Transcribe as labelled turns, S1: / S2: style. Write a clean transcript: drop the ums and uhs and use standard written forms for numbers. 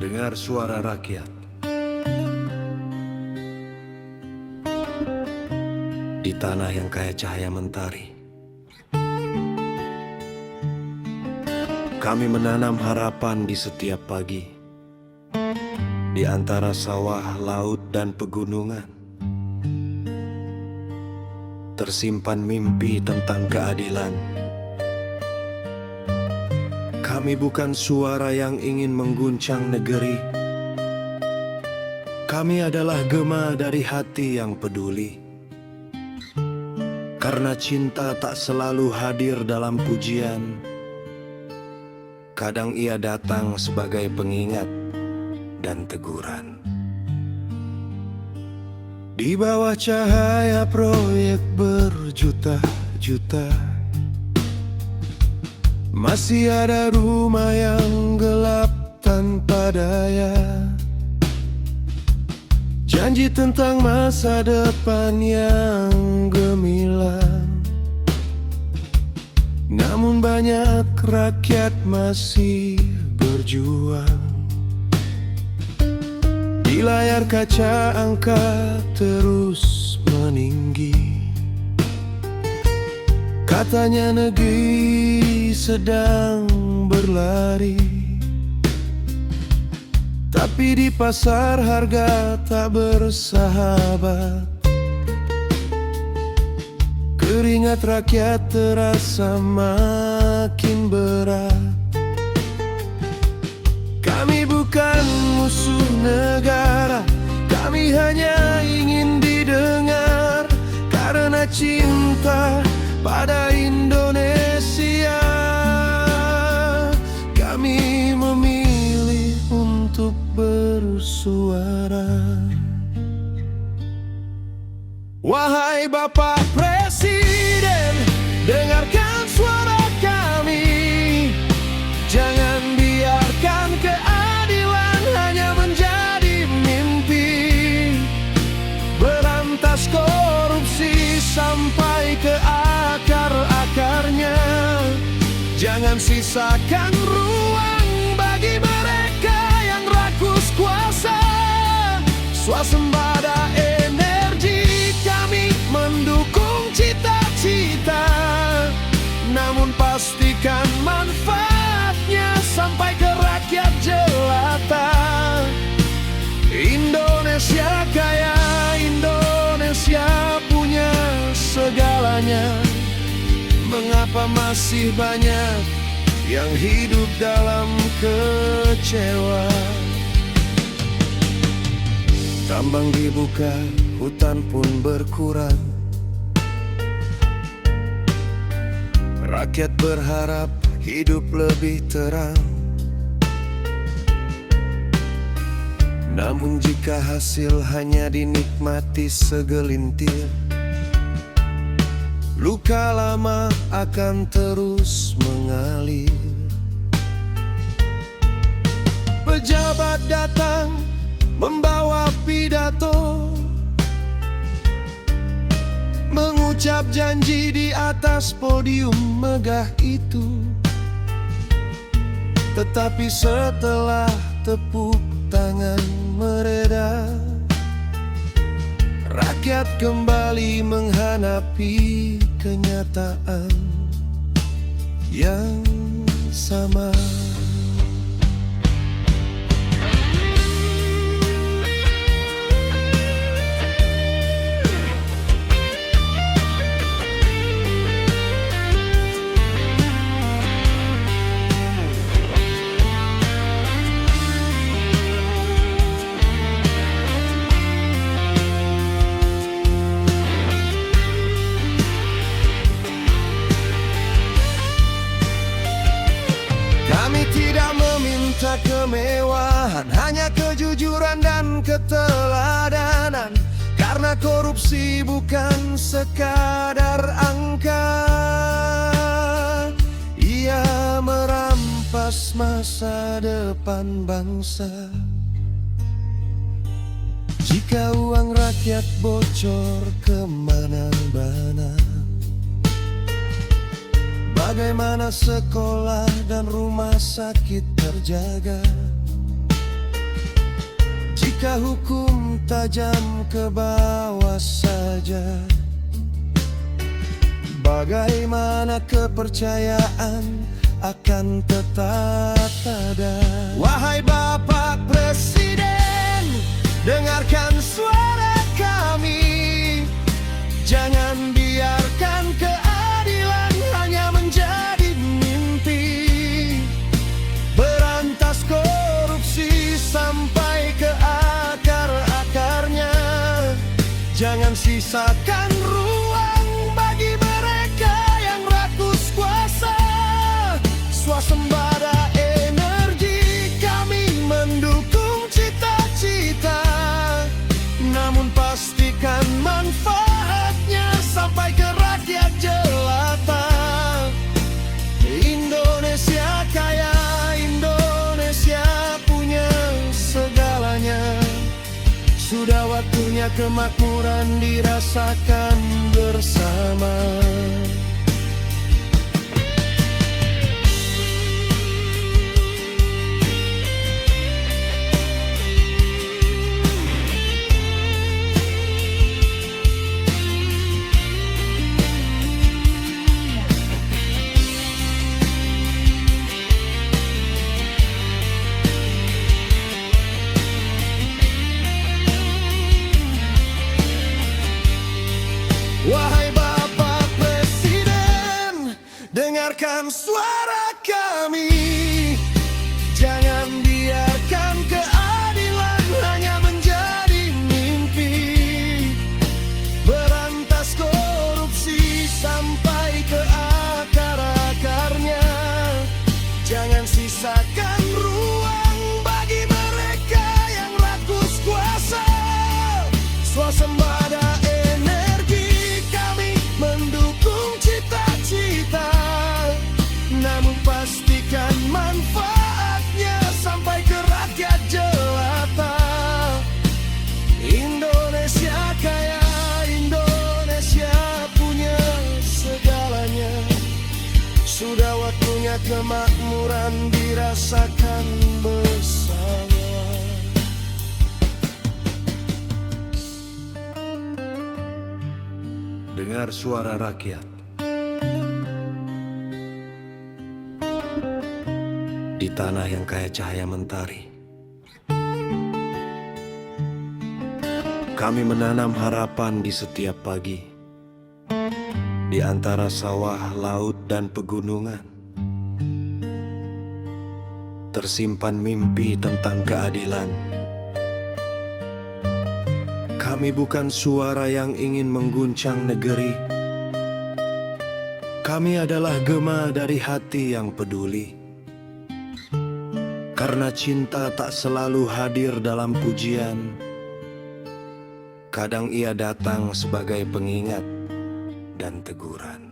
S1: Dengar suara rakyat di tanah yang kaya cahaya mentari. Kami menanam harapan di setiap pagi, di antara sawah, laut, dan pegunungan. Tersimpan mimpi tentang keadilan. Kami bukan suara yang ingin mengguncang negeri. Kami adalah gema dari hati yang peduli. Karena cinta tak selalu hadir dalam pujian. Kadang ia datang sebagai pengingat dan teguran. Di bawah cahaya proyek berjuta-juta, masih ada rumah yang gelap tanpa daya. Janji tentang masa depan yang gemilang, namun banyak rakyat masih berjuang. Di layar kaca angka terus meninggi. Katanya negeri sedang berlari, tapi di pasar harga tak bersahabat. Keringat rakyat terasa makin berat. Kami bukan musuh negara, kami hanya ingin didengar. Karena cinta pada Indonesia, kami memilih untuk bersuara. Wahai Bapak Presiden, dengarkan suara kami. Jangan biarkan keadilan hanya menjadi mimpi. Berantas korupsi sampai ke akar-akarnya. Jangan sisakan ruang bagi mereka yang rakus kuasa. Swasembada energi, kami mendukung cita-cita, namun pastikan manfaatnya sampai ke rakyat jelata. Indonesia kaya, Indonesia punya segalanya. Mengapa masih banyak yang hidup dalam kecewa? Tambang dibuka, hutan pun berkurang. Rakyat berharap hidup lebih terang. Namun jika hasil hanya dinikmati segelintir, luka lama akan terus mengalir. Pejabat datang membawa pidato, mengucap janji di atas podium megah itu. Tetapi setelah tepuk tangan mereda, rakyat kembali menghadapi kenyataan yang sama. Kami tidak meminta kemewahan, hanya kejujuran dan keteladanan. Karena korupsi bukan sekadar angka, ia merampas masa depan bangsa. Jika uang rakyat bocor kemana-mana, bagaimana sekolah dan rumah sakit terjaga? Jika hukum tajam ke bawah saja, bagaimana kepercayaan akan tetap ada? Wahai Bapak Presiden, dengarkan suara kami. Jangan biarkan keadilan hanya menjadi mimpi. Berantas korupsi sampai ke akar-akarnya. Jangan sisakan ruang bagi mereka yang rakus kuasa. Swasembada energi, kami mendukung cita-cita. Namun pastikan manfaatnya sampai ke rakyat jelata. Indonesia kaya, Indonesia punya segalanya. Sudah waktunya kemakmuran dirasakan bersama. Wahai Bapak Presiden, dengarkan suara kami. Jangan biarkan keadilan hanya menjadi mimpi. Berantas korupsi sampai ke akar-akarnya. Jangan sisakan ruang bagi mereka yang rakus kuasa. Swasembada pastikan manfaatnya sampai ke rakyat jelata. Indonesia kaya, Indonesia punya segalanya. Sudah waktunya kemakmuran dirasakan bersama. Dengar suara rakyat. Di tanah yang kaya cahaya mentari, kami menanam harapan di setiap pagi. Di antara sawah, laut, dan pegunungan, tersimpan mimpi tentang keadilan. Kami bukan suara yang ingin mengguncang negeri. Kami adalah gema dari hati yang peduli. Karena cinta tak selalu hadir dalam pujian. Kadang ia datang sebagai pengingat dan teguran.